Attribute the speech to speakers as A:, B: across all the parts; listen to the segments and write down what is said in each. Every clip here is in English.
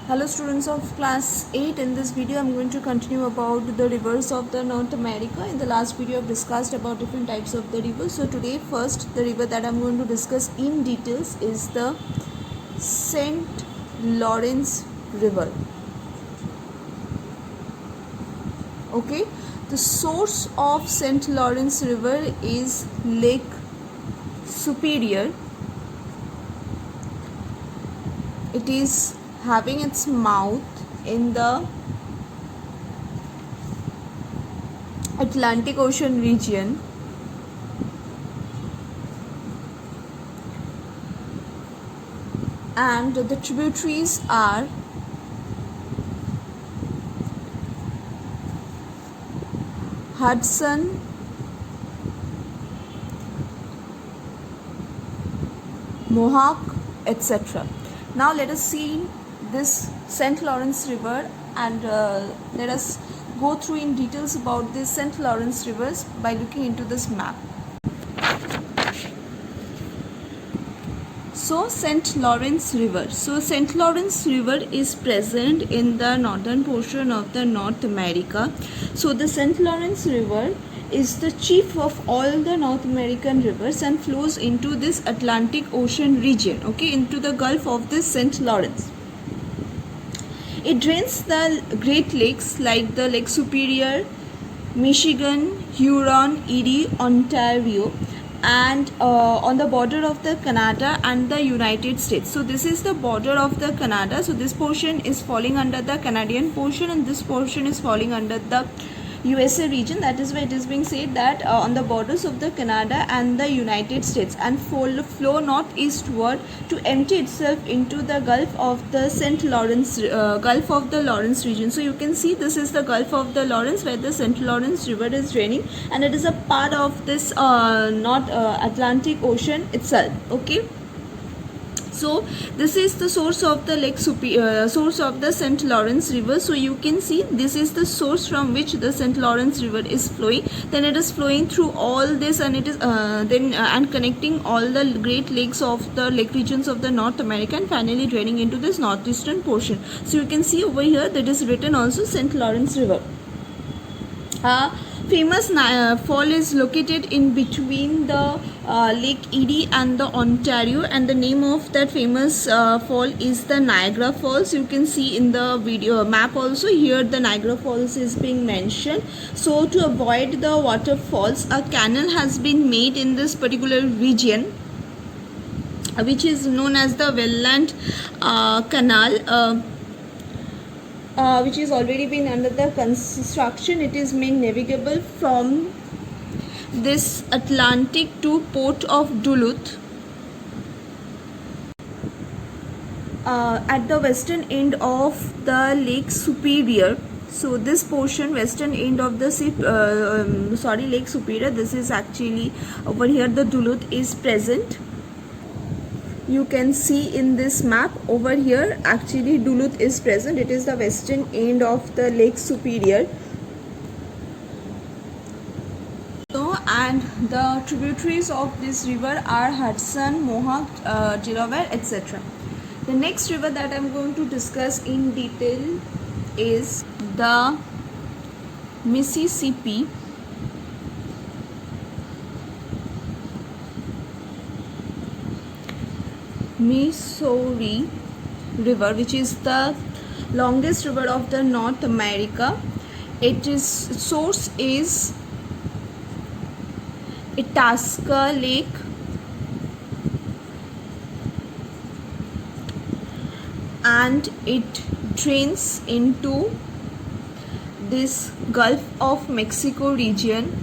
A: Hello students of class 8. In this video I'm going to continue about the rivers of the North America. In the last video I've discussed about different types of the rivers. So today first the river that I'm going to discuss in details is the St. Lawrence River. Okay, the source of St. Lawrence River is Lake Superior. It is having its mouth in the Atlantic Ocean region, and the tributaries are Hudson, Mohawk, etc. Now let us see this St. Lawrence River and let us go through in details about this St. Lawrence rivers by looking into this map. So St. Lawrence River. So St. Lawrence River is present in the northern portion of the North America. So the St. Lawrence River is the chief of all the North American rivers and flows into this Atlantic Ocean region, okay, into the Gulf of this St. Lawrence. It drains the Great Lakes like the Lake Superior, Michigan, Huron, Erie, Ontario, and on the border of the Canada and the United States. So this is the border of the Canada. So this portion is falling under the Canadian portion and this portion is falling under the USA region. That is why it is being said that on the borders of the Canada and the United States, and flow northeastward to empty itself into the Gulf of the St. Lawrence, Gulf of the Lawrence region. So you can see this is the Gulf of the Lawrence where the St. Lawrence River is draining, and it is a part of this North Atlantic Ocean itself. Okay. So this is the source of the source of the St. Lawrence River. So you can see this is the source from which the St. Lawrence River is flowing. Then it is flowing through all this, and it is and connecting all the Great Lakes of the lake regions of the North America, and finally draining into this northeastern portion. So you can see over here that is written also St. Lawrence River. Famous fall is located in between the Lake Erie and the Ontario, and the name of that famous fall is the Niagara Falls. You can see in the video map also here the Niagara Falls is being mentioned. So to avoid the waterfalls, a canal has been made in this particular region, which is known as the Welland Canal, which is already been under the construction. It is made navigable from this Atlantic to port of Duluth at the western end of the Lake Superior. So this portion, western end of the Lake Superior, this is actually over here the Duluth is present. You can see in this map over here actually Duluth is present. It is the western end of the Lake Superior. So, and the tributaries of this river are Hudson, Mohawk, Delaware, etc. The next river that I am going to discuss in detail is the Mississippi. Missouri River, which is the longest river of the North America. Its source is Itasca Lake, and it drains into this Gulf of Mexico region,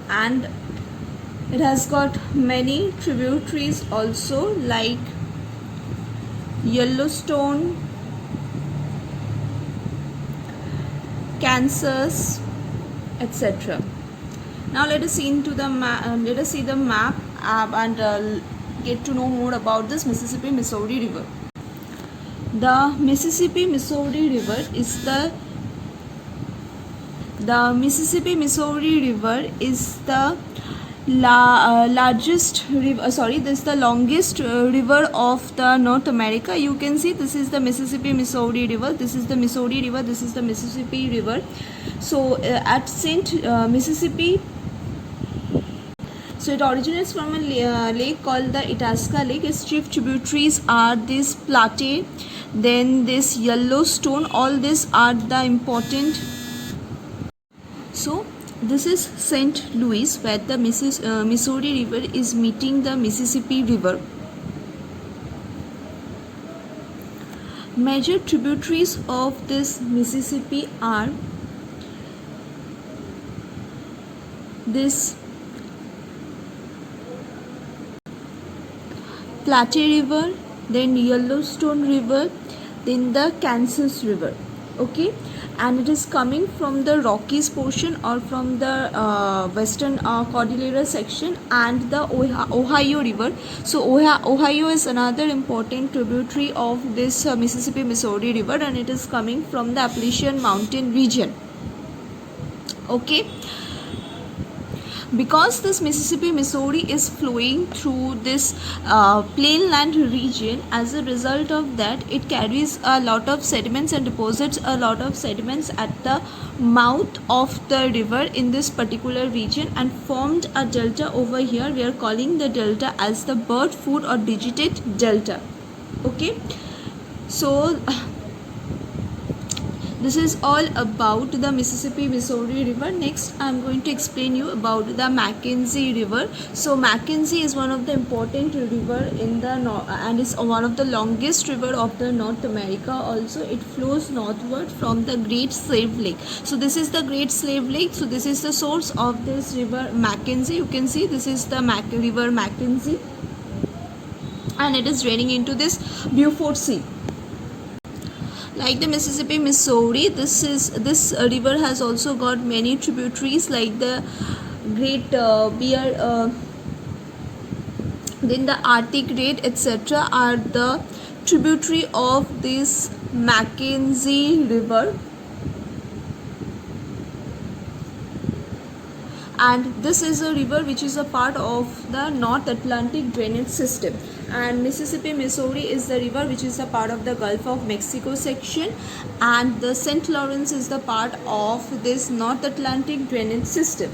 A: and it has got many tributaries also like Yellowstone, Kansas, etc. Now let us see into the map. Let us see the map and get to know more about this Mississippi-Missouri River. The Mississippi-Missouri River is the Mississippi-Missouri River is the largest river, this is the longest river of the North America. You can see this is the Mississippi Missouri River, this is the Missouri River, this is the Mississippi River. So at St. Mississippi, so it originates from a lake called the Itasca Lake. Its chief tributaries are this Platte, then this Yellowstone. All these are the important. So this is St. Louis, where the Missouri River is meeting the Mississippi River. Major tributaries of this Mississippi are this Platte River, then Yellowstone River, then the Kansas River. Okay, and it is coming from the Rockies portion or from the western Cordillera section, and the Ohio River. So Ohio is another important tributary of this Mississippi Missouri River, and it is coming from the Appalachian Mountain region. Okay, because this Mississippi Missouri is flowing through this plainland region, as a result of that it carries a lot of sediments and deposits a lot of sediments at the mouth of the river in this particular region, and formed a delta over here. We are calling the delta as the bird food or Digit Delta. Okay, so this is all about the Mississippi Missouri River. Next I am going to explain you about the Mackenzie River. So Mackenzie is one of the important river in the and is one of the longest river of the North America. Also it flows northward from the Great Slave Lake. So this is the Great Slave Lake. So this is the source of this river Mackenzie. You can see this is the river Mackenzie, and it is draining into this Beaufort Sea. Like the Mississippi Missouri, this river has also got many tributaries like the Great Bear, then the Arctic Red, etc. are the tributary of this Mackenzie River. And this is a river which is a part of the North Atlantic drainage system, and Mississippi Missouri is the river which is a part of the Gulf of Mexico section, and the St. Lawrence is the part of this North Atlantic drainage system.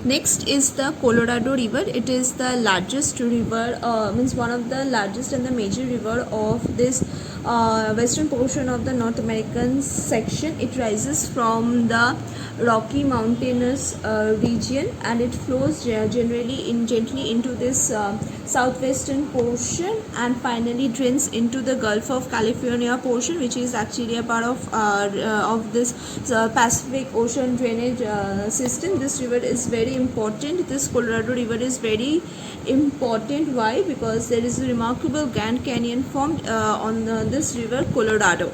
A: Next is the Colorado River. It is the largest river, means one of the largest and the major river of this western portion of the North American section. It rises from the Rocky Mountainous region, and it flows generally gently into this southwestern portion, and finally drains into the Gulf of California portion, which is actually a part of this Pacific Ocean drainage system. This river is very important. This Colorado River is very important. Why? Because there is a remarkable Grand Canyon formed on this river Colorado.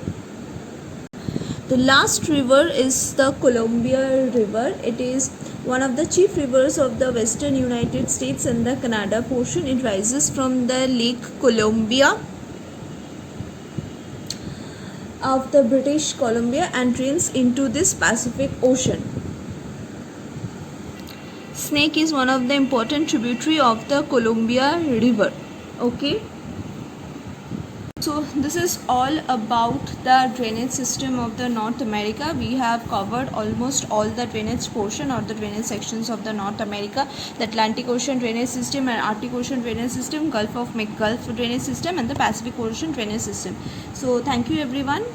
A: The last river is the Columbia River. It is one of the chief rivers of the western United States and the Canada portion. It rises from the Lake Columbia of the British Columbia and drains into this Pacific Ocean. Snake is one of the important tributary of the Columbia River. Okay. So this is all about the drainage system of the North America. We have covered almost all the drainage portion or the drainage sections of the North America: the Atlantic Ocean drainage system and Arctic Ocean drainage system, Gulf drainage system, and the Pacific Ocean drainage system. So thank you everyone.